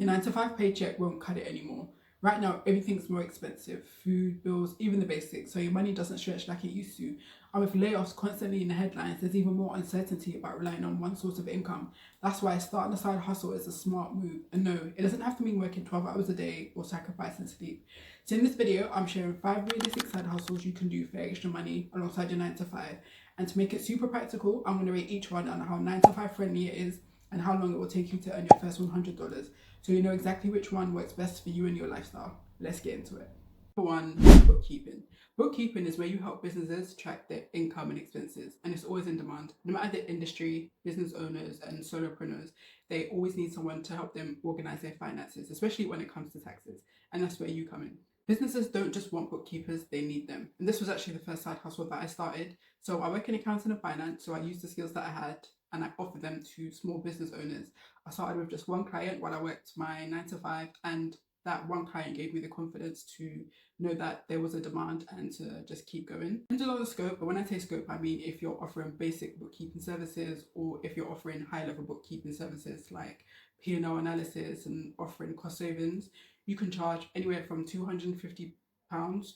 Your 9 to 5 paycheck won't cut it anymore. Right now, everything's more expensive, food, bills, even the basics, so your money doesn't stretch like it used to. And with layoffs constantly in the headlines, there's even more uncertainty about relying on one source of income. That's why starting a side hustle is a smart move. And no, it doesn't have to mean working 12 hours a day or sacrificing sleep. So in this video, I'm sharing 5 realistic side hustles you can do for extra money alongside your 9 to 5. And to make it super practical, I'm going to rate each one on how 9 to 5 friendly it is and how long it will take you to earn your first $100, so you know exactly which one works best for you and your lifestyle. Let's get into it. Number one, bookkeeping. Bookkeeping is where you help businesses track their income and expenses, and it's always in demand. No matter the industry, business owners and solopreneurs, they always need someone to help them organize their finances, especially when it comes to taxes. And that's where you come in. Businesses don't just want bookkeepers, they need them. And this was actually the first side hustle that I started. So I work in accounting and finance, so I used the skills that I had and I offer them to small business owners. I started with just one client while I worked my 9 to 5, and that one client gave me the confidence to know that there was a demand and to just keep going. Depends on the scope, but when I say scope, I mean if you're offering basic bookkeeping services or if you're offering high level bookkeeping services like P&L analysis and offering cost savings, you can charge anywhere from £250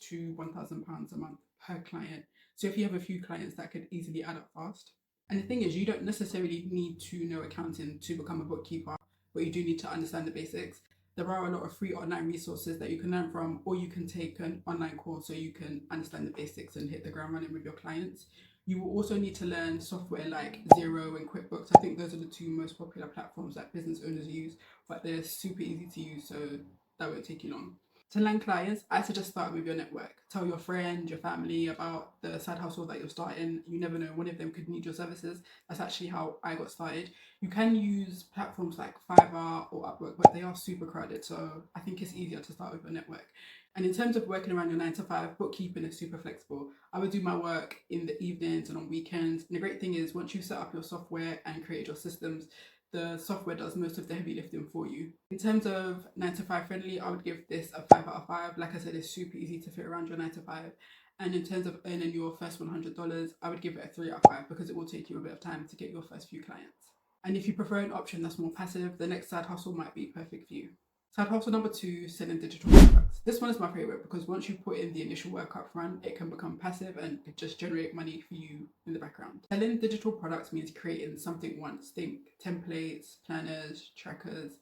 to £1,000 a month per client. So if you have a few clients, that could easily add up fast. And the thing is, you don't necessarily need to know accounting to become a bookkeeper, but you do need to understand the basics. There are a lot of free online resources that you can learn from, or you can take an online course so you can understand the basics and hit the ground running with your clients. You will also need to learn software like Xero and QuickBooks. I think those are the two most popular platforms that business owners use, but they're super easy to use, so that won't take you long. To land clients, I suggest start with your network. Tell your friend, your family about the side hustle that you're starting. You never know, one of them could need your services. That's actually how I got started. You can use platforms like Fiverr or Upwork, but they are super crowded. So I think it's easier to start with your network. And in terms of working around your 9 to 5, bookkeeping is super flexible. I would do my work in the evenings and on weekends. And the great thing is, once you set up your software and create your systems, the software does most of the heavy lifting for you. In terms of 9 to 5 friendly, I would give this a 5 out of 5. Like I said, it's super easy to fit around your 9 to 5. And in terms of earning your first $100, I would give it a 3 out of 5 because it will take you a bit of time to get your first few clients. And if you prefer an option that's more passive, the next side hustle might be perfect for you. Side hustle number 2, selling digital products. This one is my favorite because once you put in the initial work up front, it can become passive and it just generate money for you in the background. Selling digital products means creating something once. Think templates, planners, trackers,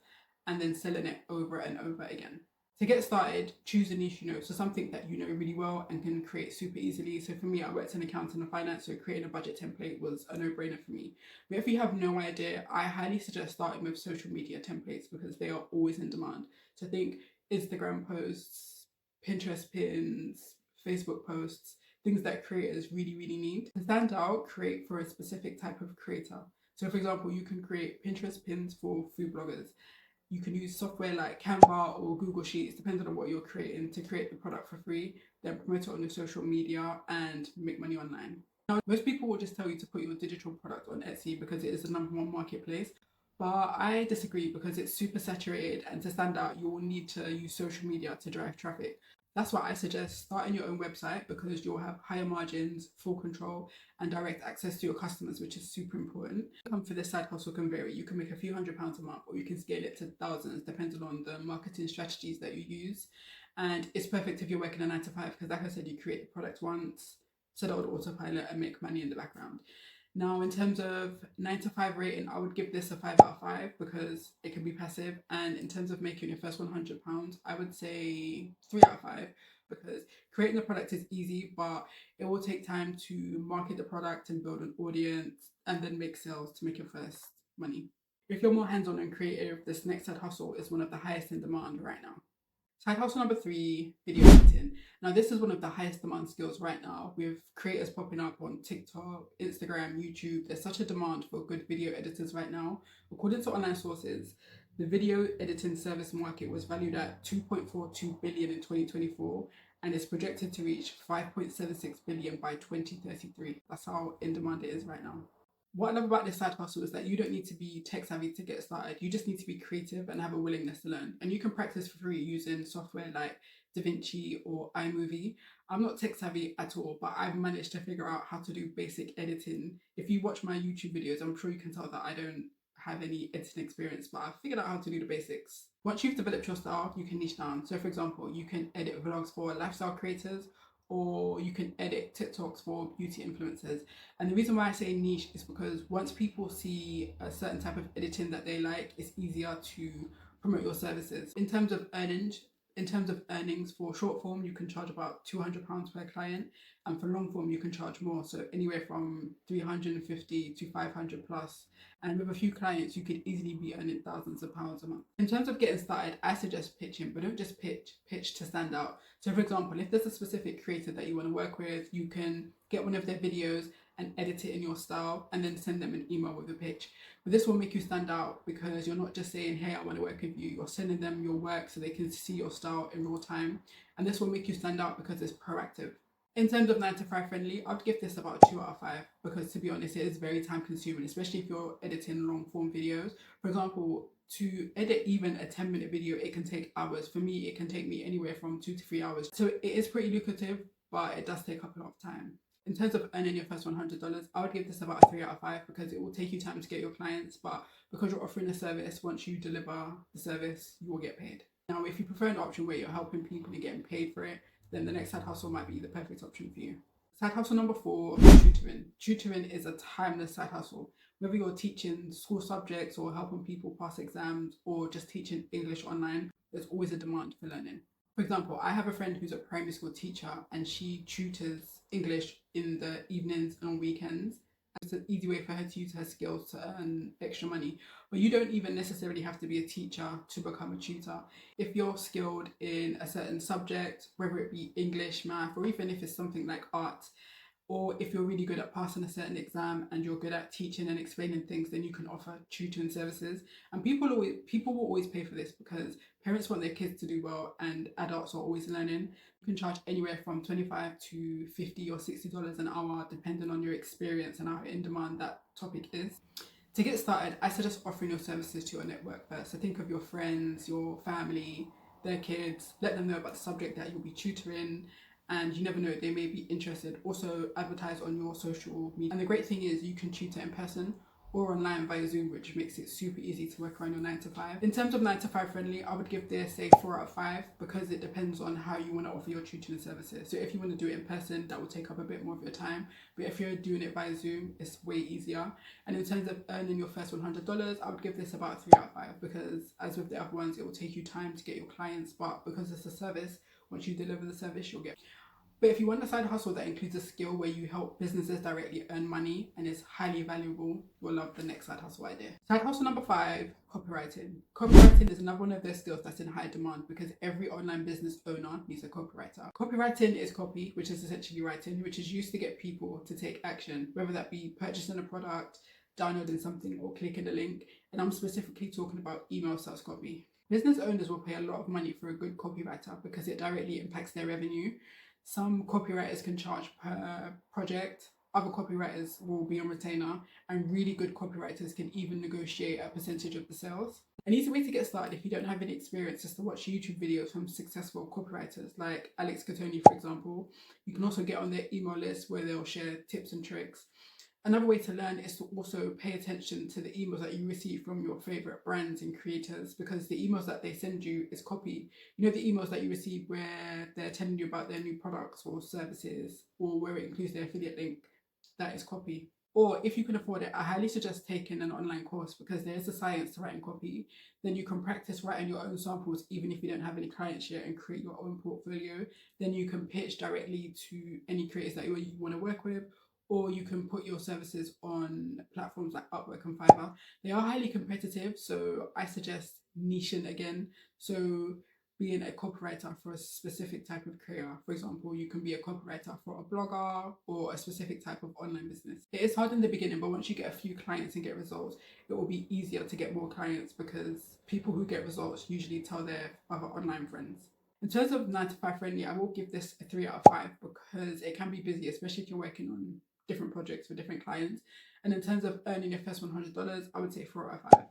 and then selling it over and over again. To get started, choose a niche you know, so something that you know really well and can create super easily. So for me, I worked in accounting and finance, so creating a budget template was a no-brainer for me. But if you have no idea, I highly suggest starting with social media templates because they are always in demand. So think Instagram posts, Pinterest pins, Facebook posts, things that creators really, really need. To stand out, create for a specific type of creator. So for example, you can create Pinterest pins for food bloggers. You can use software like Canva or Google Sheets, depending on what you're creating, to create the product for free, then promote it on your social media and make money online. Now, most people will just tell you to put your digital product on Etsy because it is the #1 marketplace. But I disagree because it's super saturated, and to stand out, you will need to use social media to drive traffic. That's why I suggest starting your own website because you'll have higher margins, full control, and direct access to your customers, which is super important. Income for this side hustle can vary. You can make a few £100s a month, or you can scale it to thousands, depending on the marketing strategies that you use. And it's perfect if you're working a 9 to 5 because, like I said, you create the product once, set it on autopilot, and make money in the background. Now, in terms of 9 to 5 rating, I would give this a 5 out of 5 because it can be passive. And in terms of making your first £100, I would say 3 out of 5 because creating the product is easy, but it will take time to market the product and build an audience and then make sales to make your first money. If you're more hands-on and creative, this next side hustle is one of the highest in demand right now. Side hustle number 3, video editing. Now, this is one of the highest demand skills right now with creators popping up on TikTok, Instagram, YouTube. There's such a demand for good video editors right now. According to online sources, the video editing service market was valued at 2.42 billion in 2024 and is projected to reach 5.76 billion by 2033. That's how in demand it is right now. What I love about this side hustle is that you don't need to be tech savvy to get started. You just need to be creative and have a willingness to learn. And you can practice for free using software like DaVinci or iMovie. I'm not tech savvy at all, but I've managed to figure out how to do basic editing. If you watch my YouTube videos, I'm sure you can tell that I don't have any editing experience, but I've figured out how to do the basics. Once you've developed your style, you can niche down. So, for example, you can edit vlogs for lifestyle creators, or you can edit TikToks for beauty influencers. And the reason why I say niche is because once people see a certain type of editing that they like, it's easier to promote your services. In terms of earnings for short form, you can charge about £200 per client, and for long form, you can charge more. So anywhere from 350 to 500 plus. And with a few clients, you could easily be earning thousands of pounds a month. In terms of getting started, I suggest pitching, but don't just pitch to stand out. So, for example, if there's a specific creator that you want to work with, you can get one of their videos and edit it in your style and then send them an email with a pitch. But this will make you stand out because you're not just saying, hey, I want to work with you. You're sending them your work so they can see your style in real time. And this will make you stand out because it's proactive. In terms of 9 to 5 friendly, I'd give this about 2 out of 5 because, to be honest, it is very time consuming, especially if you're editing long form videos. For example, to edit even a 10-minute video, it can take hours. For me, it can take me anywhere from 2 to 3 hours. So it is pretty lucrative, but it does take up a lot of time. In terms of earning your first $100, I would give this about a 3 out of 5 because it will take you time to get your clients, but because you're offering a service, once you deliver the service, you will get paid. Now, if you prefer an option where you're helping people and getting paid for it, then the next side hustle might be the perfect option for you. Side hustle number 4, tutoring. Tutoring is a timeless side hustle. Whether you're teaching school subjects or helping people pass exams or just teaching English online, there's always a demand for learning. For example, I have a friend who's a primary school teacher and she tutors English in the evenings and on weekends. It's an easy way for her to use her skills to earn extra money. But you don't even necessarily have to be a teacher to become a tutor. If you're skilled in a certain subject, whether it be English, math, or even if it's something like art, or if you're really good at passing a certain exam and you're good at teaching and explaining things, then you can offer tutoring services. And people will always pay for this because parents want their kids to do well and adults are always learning. You can charge anywhere from $25 to $50 or $60 an hour, depending on your experience and how in demand that topic is. To get started, I suggest offering your services to your network first. So think of your friends, your family, their kids, let them know about the subject that you'll be tutoring, and you never know, they may be interested. Also advertise on your social media. And the great thing is you can tutor in person or online via Zoom, which makes it super easy to work around your 9 to 5. In terms of 9 to 5 friendly, I would give this a 4 out of 5 because it depends on how you want to offer your tutoring services. So if you want to do it in person, that will take up a bit more of your time. But if you're doing it via Zoom, it's way easier. And in terms of earning your first $100, I would give this about 3 out of 5 because as with the other ones, it will take you time to get your clients, but because it's a service, once you deliver the service, you'll get. But if you want a side hustle that includes a skill where you help businesses directly earn money and is highly valuable, you'll love the next side hustle idea. Side hustle number 5, copywriting. Copywriting is another one of their skills that's in high demand because every online business owner needs a copywriter. Copywriting is copy, which is essentially writing, which is used to get people to take action, whether that be purchasing a product, downloading something, or clicking a link. And I'm specifically talking about email sales copy. Business owners will pay a lot of money for a good copywriter because it directly impacts their revenue. Some copywriters can charge per project, other copywriters will be on retainer, and really good copywriters can even negotiate a percentage of the sales. An easy way to get started if you don't have any experience is to watch YouTube videos from successful copywriters like Alex Catoni, for example. You can also get on their email list where they'll share tips and tricks. Another way to learn is to also pay attention to the emails that you receive from your favorite brands and creators because the emails that they send you is copy. You know, the emails that you receive where they're telling you about their new products or services or where it includes their affiliate link, that is copy. Or if you can afford it, I highly suggest taking an online course because there is a science to writing copy. Then you can practice writing your own samples even if you don't have any clients yet and create your own portfolio. Then you can pitch directly to any creators that you want to work with, or you can put your services on platforms like Upwork and Fiverr. They are highly competitive, so I suggest niching again. So being a copywriter for a specific type of career. For example, you can be a copywriter for a blogger or a specific type of online business. It is hard in the beginning, but once you get a few clients and get results, it will be easier to get more clients because people who get results usually tell their other online friends. In terms of 9 to 5 friendly, I will give this a 3 out of 5 because it can be busy, especially if you're working on different projects for different clients. And in terms of earning your first $100, I would say 4 out of 5.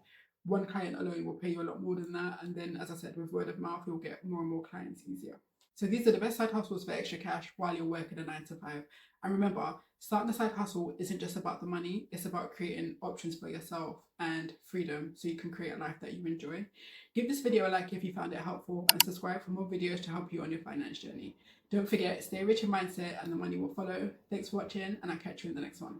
One client alone will pay you a lot more than that. And then, as I said, with word of mouth, you'll get more and more clients easier. So these are the best side hustles for extra cash while you're working a 9 to 5. And remember, starting a side hustle isn't just about the money, it's about creating options for yourself and freedom so you can create a life that you enjoy. Give this video a like if you found it helpful and subscribe for more videos to help you on your finance journey. Don't forget, stay rich in mindset and the money will follow. Thanks for watching and I'll catch you in the next one.